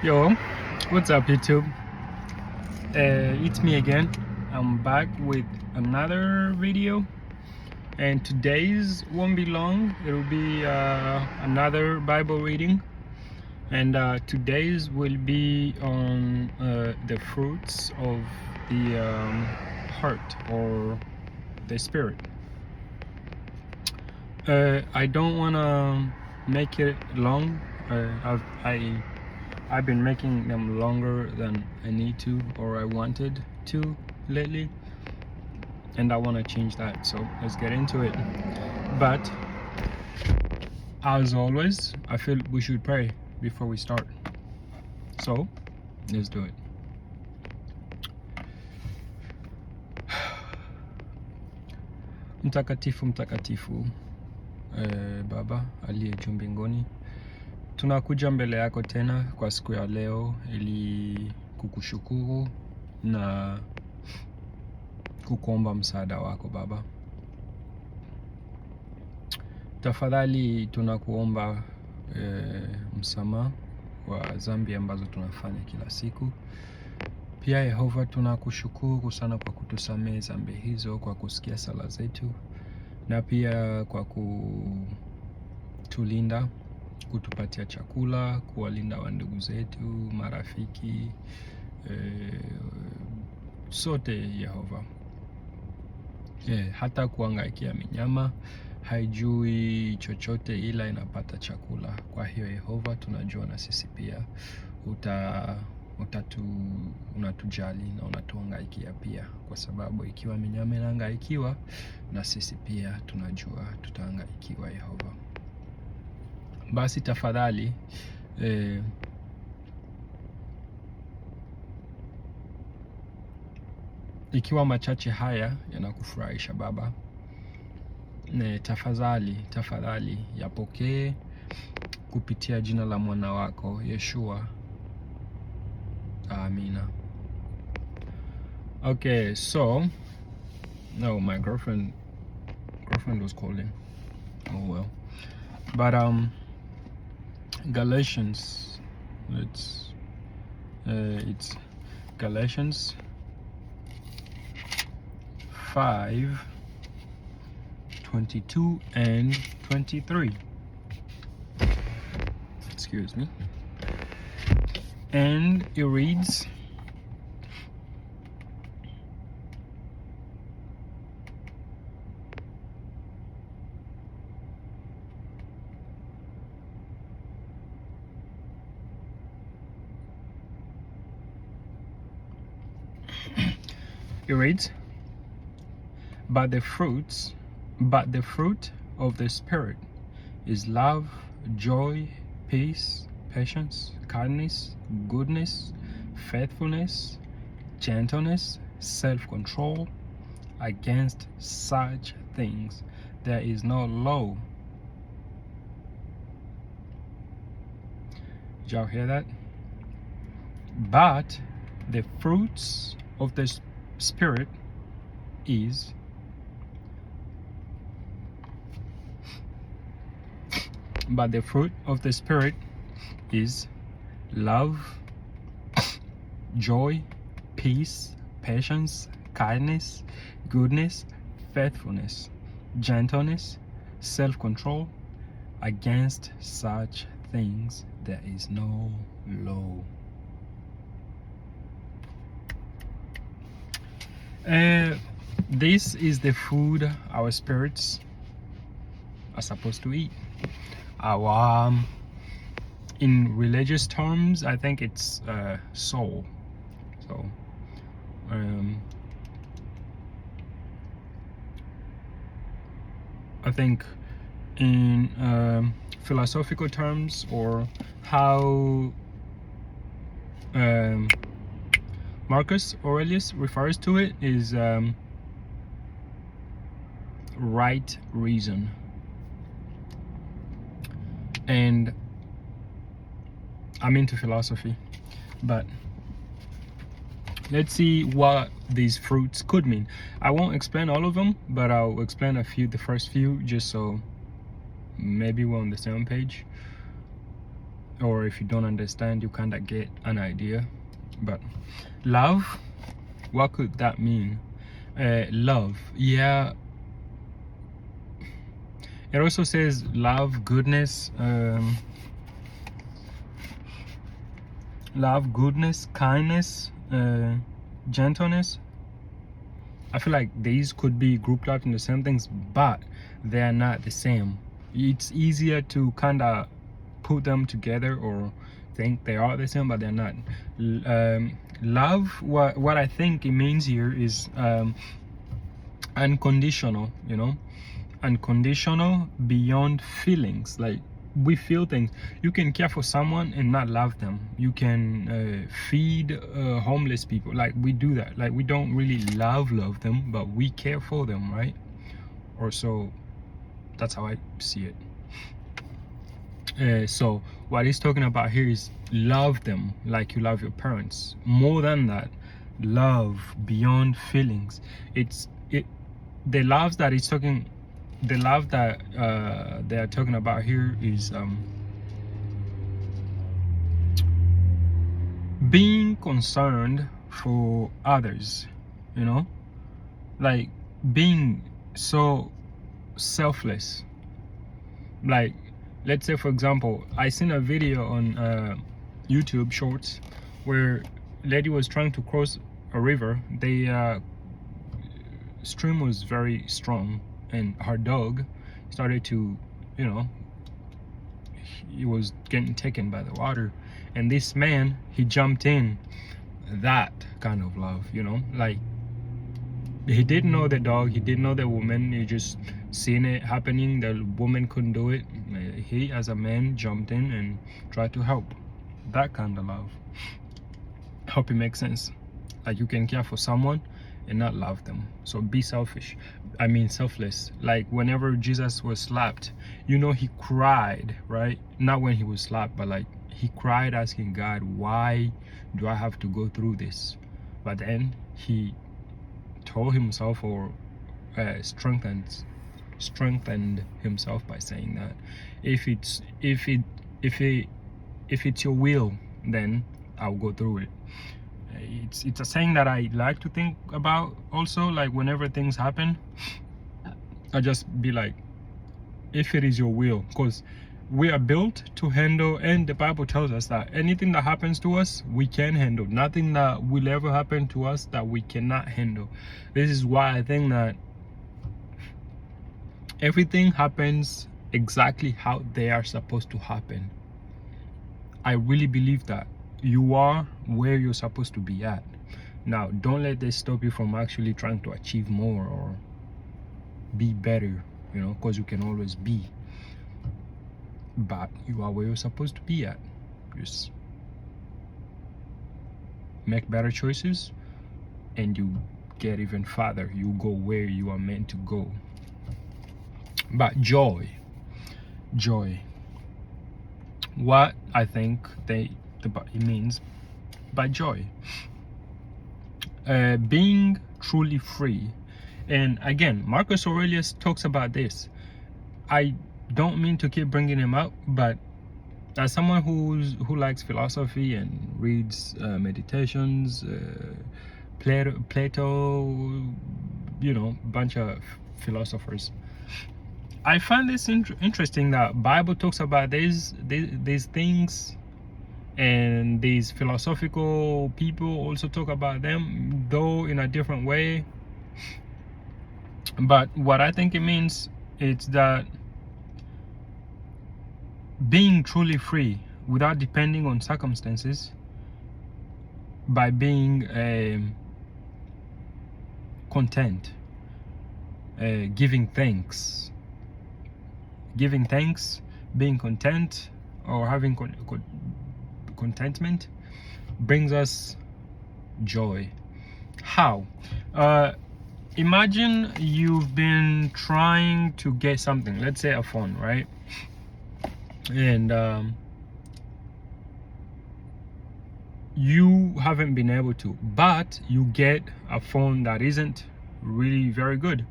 Yo, what's up YouTube? It's me again. I'm back with another video, and today's won't be long. It'll be another Bible reading, and today's will be on the fruits of the heart or the spirit. I don't want to make it long. I've been making them longer than I need to or I wanted to lately, and I want to change that, so let's get into it. But as always, I feel we should pray before we start, so let's do it. Mtakatifu, mtakatifu, Baba aliye juu mbinguni, tunakuja mbele yako tena kwa siku ya leo ili kukushukuru na kukuomba msaada wako Baba. Tafadhali tunakuomba msamaha wa dhambi ambazo tunafanya kila siku. Pia Yehova, tunakushukuru sana kwa kutusamehe dhambi hizo, kwa kusikia sala zetu, na pia kwa kutulinda, kutupatia chakula, kuwalinda wandugu zetu, marafiki, sote Yehova. Hata kuangaikia minyama haijui chochote ila inapata chakula. Kwa hiyo Yehova, tunajua na sisi pia unatujali na unatuangaikia pia, kwa sababu ikiwa minyama inaangaikiwa, na sisi pia tunajua tutaangaikiwa Yehova. Basi tafadhali ikiwa machache haya yanakufurahisha Baba, tafadhali yapokee kupitia jina la mwana wako Yeshua. Amina. Okay, so no, my girlfriend was calling. Oh well. But Galatians, it's Galatians 5:22 and 23. Excuse me. And it reads, but the fruit of the Spirit is love, joy, peace, patience, kindness, goodness, faithfulness, gentleness, self-control. Against such things there is no law. Did y'all hear that? But the fruits of the Spirit is love, joy, peace, patience, kindness, goodness, faithfulness, gentleness, self-control. Against such things there is no law. This is the food our spirits are supposed to eat. Our in religious terms, I think it's soul. So I think in philosophical terms, or how Marcus Aurelius refers to it, is right reason. And I'm into philosophy, but let's see what these fruits could mean. I won't explain all of them, but I'll explain the first few, just so maybe we're on the same page. or if you don't understand, you kind of get an idea. But love, what could that mean? Love, yeah, it also says love, goodness, love, goodness, kindness, gentleness. I feel like these could be grouped up in the same things, but they are not the same. It's easier to kind of put them together or think they are the same, but they're not. Love, what I think it means here is unconditional, you know, unconditional, beyond feelings. Like, we feel things. You can care for someone and not love them. You can feed homeless people. Like, we do that. Like, we don't really love them, but we care for them, right? Or so, that's how I see it. So what he's talking about here is love them like you love your parents. More than that, love beyond feelings. The love that he's talking, the love that they are talking about here is being concerned for others, you know, like being so selfless. Like, let's say, for example, I seen a video on YouTube Shorts where a lady was trying to cross a river. The stream was very strong, and her dog started to, you know, he was getting taken by the water, and this man, he jumped in. That kind of love, you know, like, he didn't know the dog, he didn't know the woman, he just seen it happening. The woman couldn't do it. He, as a man, jumped in and tried to help. That kind of love. Hope it makes sense. Like, you can care for someone and not love them. So be selfish. I mean selfless. Like, whenever Jesus was slapped, you know, he cried, right? Not when he was slapped, but like, he cried asking God, why do I have to go through this? But then he told himself, or strengthened himself by saying that if it's your will, then I'll go through it. It's a saying that I like to think about also. Like, whenever things happen, I just be like, if it is your will, because we are built to handle, and the Bible tells us that anything that happens to us, we can handle. Nothing that will ever happen to us that we cannot handle. This is why I think that everything happens exactly how they are supposed to happen. I really believe that you are where you're supposed to be at. Now, don't let this stop you from actually trying to achieve more or be better, you know, because you can always be. But you are where you're supposed to be at. Just make better choices and you get even farther. You go where you are meant to go. But joy, what I think it means by joy, being truly free. And again, Marcus Aurelius talks about this. I don't mean to keep bringing him up, but as someone who likes philosophy and reads meditations, Plato, you know, bunch of philosophers, I find this interesting that Bible talks about these things, and these philosophical people also talk about them, though in a different way. But what I think it means is that being truly free without depending on circumstances, by being content, giving thanks, being content, or having contentment, brings us joy. How? Imagine you've been trying to get something, let's say a phone, right? And you haven't been able to, but you get a phone that isn't really very good.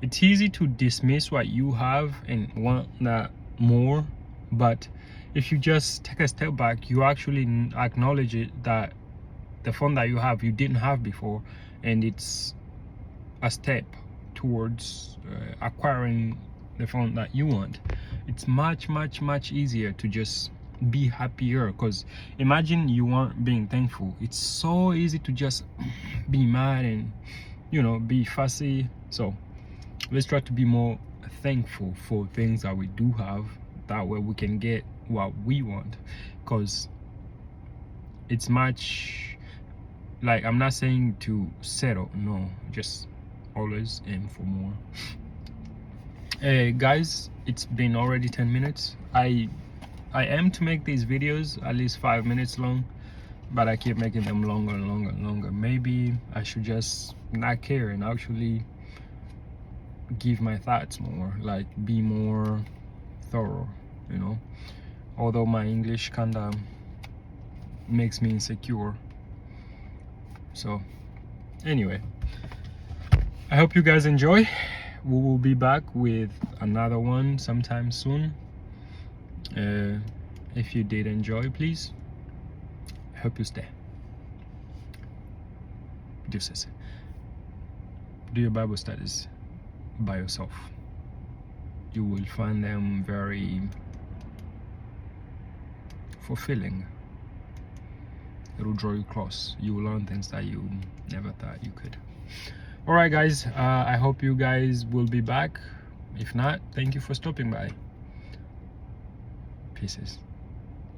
It's easy to dismiss what you have and want that more, but if you just take a step back, you actually acknowledge it, that the phone that you have you didn't have before, and it's a step towards acquiring the phone that you want. It's much easier to just be happier, because imagine you weren't being thankful. It's so easy to just be mad and, you know, be fussy. So let's try to be more thankful for things that we do have, that way we can get what we want. Because it's much, like, I'm not saying to settle, no, just always aim for more. Hey guys, it's been already 10 minutes. I aim to make these videos at least 5 minutes long, but I keep making them longer and longer and longer. Maybe I should just not care and actually give my thoughts more, like be more thorough, you know. Although my English kinda makes me insecure. So anyway, I hope you guys enjoy. We will be back with another one sometime soon. If you did enjoy, please, I hope you stay. Deuces. Do your Bible studies by yourself. You will find them very fulfilling. It will draw you close. You will learn things that you never thought you could. All right guys, I hope you guys will be back. If not, thank you for stopping by. Pieces.